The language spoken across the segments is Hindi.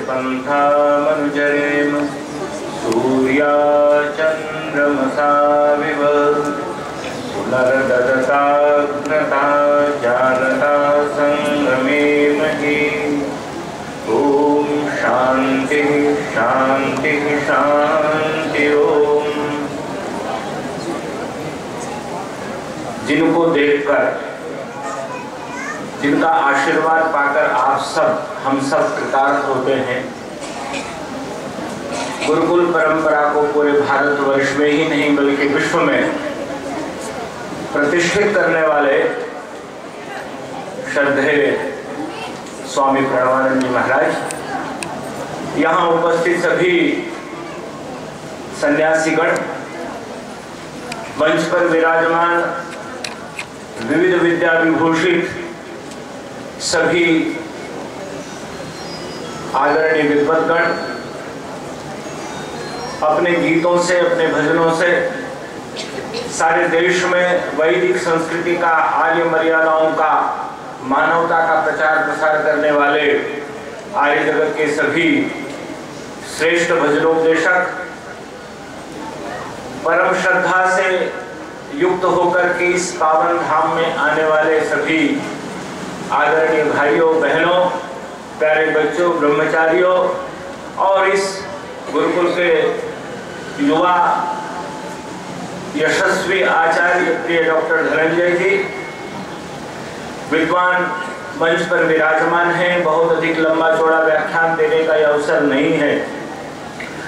पंथामनुचरेम सूर्याचन्द्रमसाविव पुनर्ददताग्नता जानता संगमेमहि। ओम शांति शांति शांति ओम। जिनको देखकर, जिनका आशीर्वाद पाकर आप सब, हम सब कृतार्थ होते हैं, गुरुकुल परंपरा को पूरे भारतवर्ष में ही नहीं बल्कि विश्व में प्रतिष्ठित करने वाले श्रद्धेय स्वामी प्रणवानंद जी महाराज, यहाँ उपस्थित सभी सन्यासीगण, मंच पर विराजमान विविध विद्या विभूषित सभी आदरणीय विद्वद्गण, अपने गीतों से, अपने भजनों से सारे देश में वैदिक संस्कृति का, आर्य मर्यादाओं का, मानवता का प्रचार प्रसार करने वाले आर्य जगत के सभी श्रेष्ठ भजनोपदेशक, परम श्रद्धा से युक्त होकर के इस पावन धाम में आने वाले सभी आदरणीय भाइयों बहनों, प्यारे बच्चों, ब्रह्मचारियों और इस गुरुकुल के युवा यशस्वी आचार्य प्रिय डॉक्टर धनंजय जी, विद्वान मंच पर विराजमान हैं। बहुत अधिक लंबा चौड़ा व्याख्यान देने का यह अवसर नहीं है,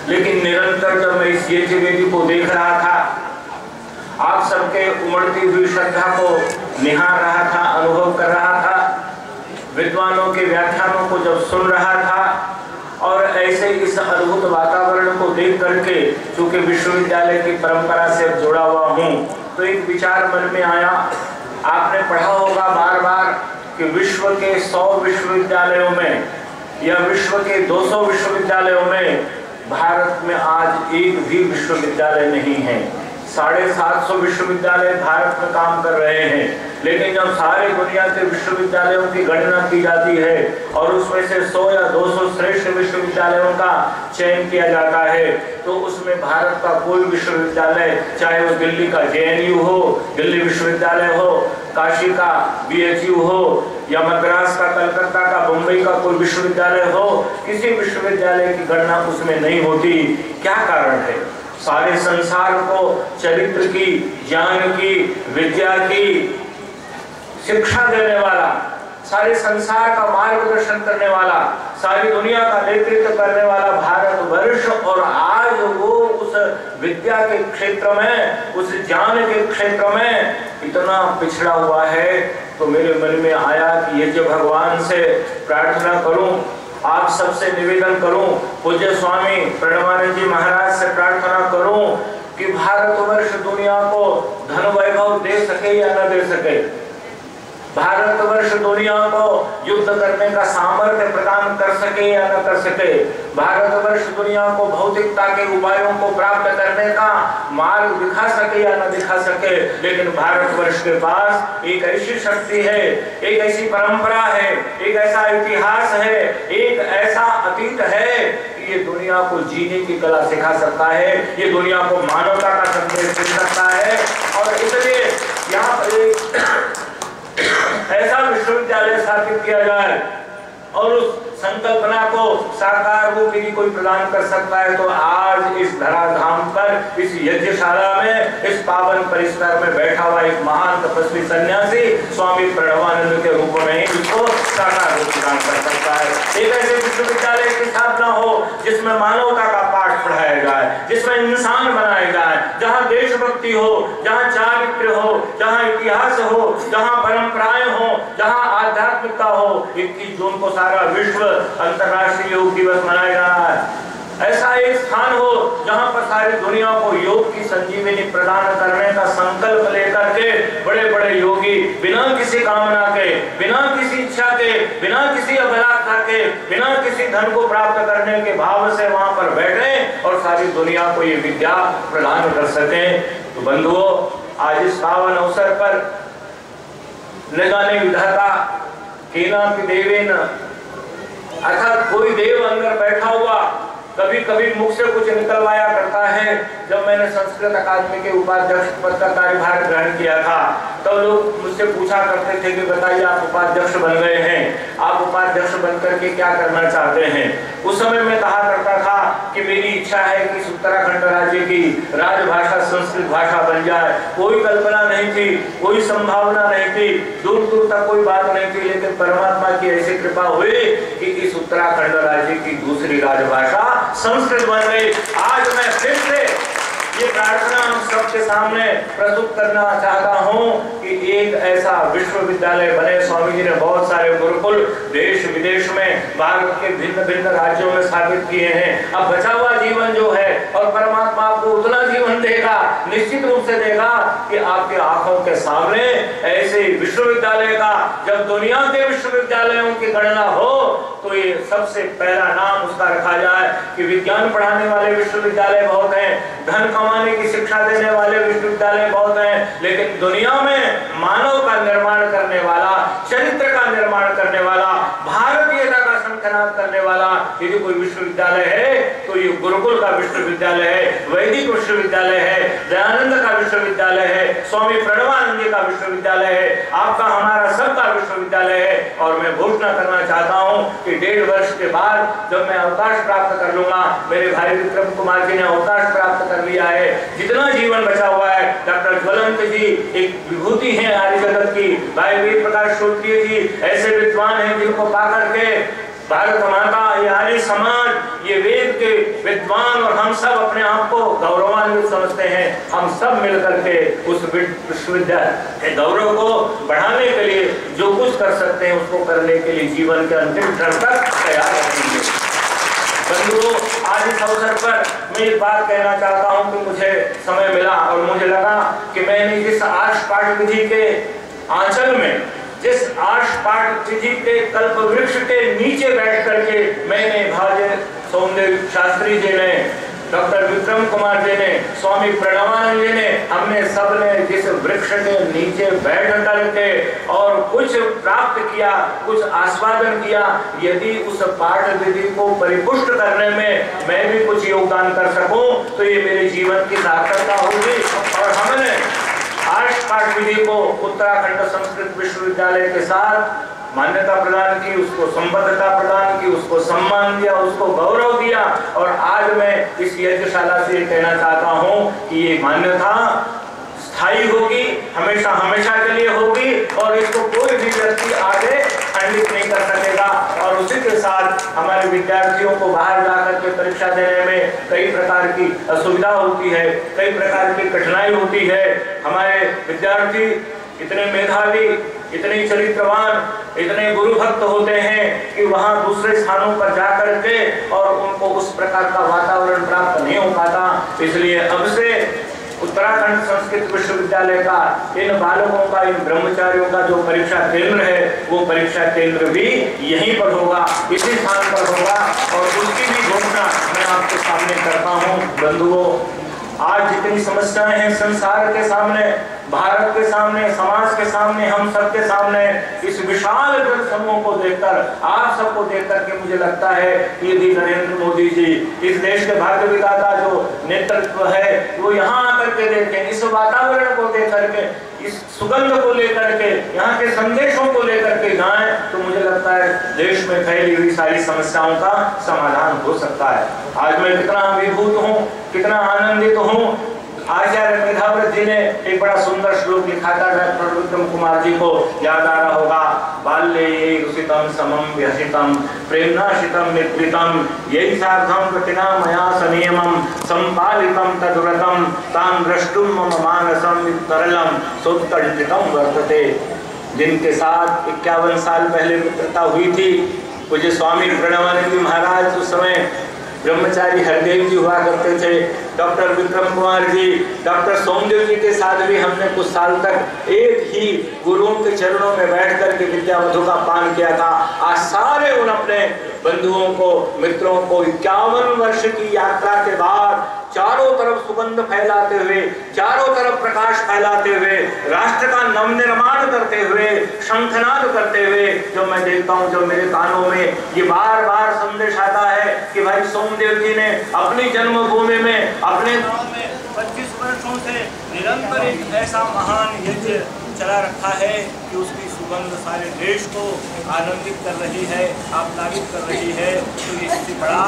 लेकिन निरंतर जब मैं इस यज्ञ वेदी को देख रहा था, आप सबके उमड़ती हुई श्रद्धा को निहार रहा था, अनुभव कर रहा था, विद्वानों के व्याख्यानों को जब सुन रहा था और ऐसे इस अद्भुत वातावरण को देख करके, चूंकि विश्वविद्यालय की परंपरा से जुड़ा हुआ हूँ, तो एक विचार मन में आया। आपने पढ़ा होगा बार बार कि विश्व के 100 विश्वविद्यालयों में या विश्व के 200 विश्वविद्यालयों में भारत में आज एक भी विश्वविद्यालय नहीं है। 750 विश्वविद्यालय भारत में काम कर रहे हैं, लेकिन जब सारे दुनिया के विश्वविद्यालयों की गणना की जाती है और उसमें से 100 या 200 श्रेष्ठ विश्वविद्यालयों का चयन किया जाता है, तो उसमें भारत का कोई विश्वविद्यालय, चाहे वो दिल्ली का JNU हो, दिल्ली विश्वविद्यालय हो, काशी का BHU हो या मद्रास का, कलकत्ता का, मुंबई का कोई विश्वविद्यालय हो, किसी विश्वविद्यालय की गणना उसमें नहीं होती। क्या कारण है? सारे संसार को चरित्र की, ज्ञान की, विद्या की शिक्षा देने वाला, सारे संसार का मार्गदर्शन करने वाला, सारी दुनिया का नेतृत्व करने वाला भारतवर्ष, और आज वो उस विद्या के क्षेत्र में, उस ज्ञान के क्षेत्र में इतना पिछड़ा हुआ है। तो मेरे मन में आया कि ये जो भगवान से प्रार्थना करूं, आप सबसे निवेदन करूं, पूज्य स्वामी प्रणवानंद जी महाराज से प्रार्थना करूं कि भारतवर्ष दुनिया को धन वैभव दे सके या न दे सके, भारतवर्ष दुनिया को युद्ध करने का सामर्थ्य प्रदान कर सके या न कर सके, भारतवर्ष दुनिया को भौतिकता के उपायों को प्राप्त करने का मार्ग दिखा सके या न दिखा सके, लेकिन भारतवर्ष के पास एक ऐसी शक्ति है, एक ऐसी परंपरा है, एक ऐसा इतिहास है, एक ऐसा अतीत है कि ये दुनिया को जीने की कला सिखा सकता है, ये दुनिया को मानवता का संदेश दे सकता है। और इसलिए यहाँ पर ऐसा विश्वविद्यालय स्थापित किया जाए और उस संकल्पना को साकार रूप यदि कोई प्रदान कर सकता है, तो आज इस धराधाम पर, इस यज्ञशाला में, इस पावन परिसर में बैठा हुआ एक महान तपस्वी सन्यासी स्वामी प्रणवानंद के रूप में ही इसको साकार रूप प्रदान कर सकता है। एक ऐसे विश्वविद्यालय की स्थापना हो जिसमें मानवता का पाठ पढ़ाया जाए, जिसमें इंसान बनाए जाए, जहाँ देशभक्ति हो, जहाँ चारित्र्य हो, जहाँ इतिहास हो, जहाँ परंपराएं हो, जहाँ आध्यात्मिकता हो। 21 जून को सारा विश्व अंतर्राष्ट्रीय योग दिवस मनाया जा रहा है। ऐसा एक स्थान हो जहां पर सारी दुनिया को योग की संजीवनी प्रदान करने का संकल्प लेकर के बड़े बड़े योगी बिना किसी कामना के, बिना किसी इच्छा के, बिना किसी अभिलाषा के, बिना किसी धन को प्राप्त करने के भाव से वहां पर बैठे और सारी दुनिया को ये विद्या प्रदान कर सके। तो बंधुओं, आज इस पावन अवसर पर न जाने विधाता केनापि देवेन अर्थात कोई देव अंदर बैठा हुआ कभी कभी मुख से कुछ निकलवाया करता है। जब मैंने संस्कृत अकादमी के उपाध्यक्ष पद का कार्यभार ग्रहण किया था तब लोग मुझसे पूछा करते थे कि बताइए आप उपाध्यक्ष बन गए हैं, आप उपाध्यक्ष बन करके क्या करना चाहते हैं। उस समय मैं कहा करता था कि मेरी इच्छा है कि उत्तराखंड राज्य की राजभाषा संस्कृत भाषा बन जाए। कोई कल्पना नहीं थी, कोई संभावना नहीं थी, दूर दूर तक कोई बात नहीं थी, लेकिन परमात्मा की ऐसी कृपा हुई कि इस उत्तराखंड राज्य की दूसरी राजभाषा संस्कृत बन गई। आज मैं फिर से ये प्रार्थना हम सबके सामने प्रस्तुत करना चाहता हूँ कि एक ऐसा विश्वविद्यालय बने। स्वामी जी ने बहुत सारे गुरुकुल देश विदेश में भारत के भिन्न भिन्न राज्यों में स्थापित किए हैं। अब बचा हुआ जीवन जो है, और परमात्मा आपको उतना जीवन देगा, निश्चित रूप से देगा कि आपके आंखों के सामने ऐसे विश्वविद्यालय का, जब दुनिया के विश्वविद्यालयों की गणना हो तो ये सबसे पहला नाम उसका रखा जाए कि विज्ञान पढ़ाने वाले विश्वविद्यालय बहुत हैं, धन कमाने की शिक्षा देने वाले विश्वविद्यालय बहुत हैं, लेकिन दुनिया में मानव का निर्माण करने वाला, चरित्र का निर्माण करने वाला, भारतीयता का संकलन करने वाला यदि कोई विश्वविद्यालय है तो ये गुरुकुल का विश्वविद्यालय है, वैदिक विश्वविद्यालय है, दयानंद का विश्वविद्यालय है, स्वामी प्रणवानंद जी का विश्वविद्यालय है, आपका हमारा सबका विश्वविद्यालय है। और मैं घोषणा करना चाहता हूं कि 1.5 वर्ष के बाद जब मैं अवकाश प्राप्त कर लूंगा, मेरे भाई विक्रम कुमार जी ने अवकाश प्राप्त कर लिया है, जितना जीवन बचा हुआ है, डॉक्टर ज्वलंत जी एक विभूति है आर्य जगत की, भाई वीर प्रकाश श्रोत्रिय जी ऐसे विद्वान हैं जिनको पाकर के भारत माता, ये आर्य समाज, ये वेद के विद्वान और हम सब अपने आप को गौरवान्वित समझते हैं। हम सब मिलकर के उस विश्वविद्यालय के गौरव को बढ़ाने के लिए जो कुछ कर सकते हैं उसको करने के लिए जीवन के अंतिम क्षण तक तैयार रहेंगे। बंधुओं, आज इस अवसर पर मैं एक बात कहना चाहता हूं कि मुझे समय मिला और मुझे लगा कि मैंने जिस आर्ष पाठ विधि के आंचल में, जिस आर्ष पाठ विधि के कल्प वृक्ष के नीचे बैठ करके मैंने भाजे सौंदर्य शास्त्री जी ने, डॉक्टर विक्रम कुमार जी ने, स्वामी प्रणवानंद जी ने, हमने सब ने जिस वृक्ष के नीचे बैठ करके और कुछ प्राप्त किया, कुछ आस्वादन किया, यदि उस पाठ विधि को परिपुष्ट करने में मैं भी कुछ योगदान कर सकूं तो ये मेरे जीवन की सार्थकता होगी। और हमने आर्ष पाठ विधि को उत्तराखंड संस्कृत विश्वविद्यालय के साथ मान्यता प्रदान की, उसको संबद्धता प्रदान की, उसको सम्मान दिया, उसको गौरव दिया। और आज मैं इस यज्ञशाला से कहना चाहता हूं कि ये मान्यता स्थायी होगी, हमेशा हमेशा के लिए होगी और इसको कोई भी व्यक्ति आगे खंडित नहीं कर सकेगा। और उसी के साथ हमारे विद्यार्थियों को बाहर जाकर के परीक्षा देने में कई प्रकार की असुविधा होती है, कई प्रकार की कठिनाई होती है। हमारे विद्यार्थी इतने मेधावी, इतने चरित्रवान, इतने गुरु भक्त होते हैं कि वहां दूसरे स्थानों पर जाकर के और उनको उस प्रकार का वातावरण प्राप्त नहीं हो पाता। इसलिए अब से उत्तराखंड संस्कृत विश्वविद्यालय का इन बालकों का, इन ब्रह्मचारियों का जो परीक्षा केंद्र है वो परीक्षा केंद्र भी यहीं पर होगा, इसी स्थान पर होगा। और उसकी भी घोषणा मैं आपके सामने करता हूँ। बंधुओं, आज जितनी समस्याएं हैं संसार के सामने, भारत के सामने, समाज के सामने, हम सबके सामने, इस विशाल जन समूह को देखकर, आप सबको देखकर के मुझे लगता है कि यदि नरेंद्र मोदी जी, इस देश के भाग्य विधाता जो नेतृत्व है, वो यहाँ आकर के देखें, इस वातावरण को देख करके, इस सुगंध को लेकर के, यहाँ के संदेशों को लेकर के जाएं, तो मुझे लगता है देश में फैली हुई सारी समस्याओं का समाधान हो सकता है। आज मैं कितना अभिभूत हूँ, कितना आनंदित हूँ। आचार्य मेधाव्रत जी ने एक बड़ा सुंदर श्लोक लिखा था, डॉक्टर विक्रम कुमार जी को याद आ रहा होगा। बाल्ये रुचितम समम व्यसितम प्रेमनाशितम मित्रितम यही साधम प्रतिना मया सनियमम संपालितम तदुरतम ताम द्रष्टुम मम मानसम तरलम सोत्कंठितम वर्तते। जिनके साथ 51 साल पहले मित्रता हुई थी, मुझे स्वामी प्रणवानंद जी महाराज उस समय ब्रह्मचारी हरदेव जी हुआ करते थे, डॉक्टर विक्रम कुमार जी, डॉक्टर सोमदेव जी के साथ भी हमने कुछ साल तक एक ही गुरुओं के चरणों में बैठ करके विद्यावधु का पान किया था। आज सारे उन अपने बंधुओं को, मित्रों को 51 वर्ष की यात्रा के बाद चारों तरफ सुगंध फैलाते हुए, चारों तरफ प्रकाश फैलाते हुए, राष्ट्र का नवनिर्माण करते हुए, शंखनाद करते हुए जो मैं देखता हूं, जो मेरे कानों में ये बार बार संदेश आता है कि भाई सोमदेव जी ने अपनी जन्मभूमि में, अपने गांव में 25 वर्षों से निरंतर एक ऐसा महान यज्ञ चला रखा है कि उसकी सुगंध सारे देश को आनंदित कर रही है, आप्लावित कर रही है। तो इससे बड़ा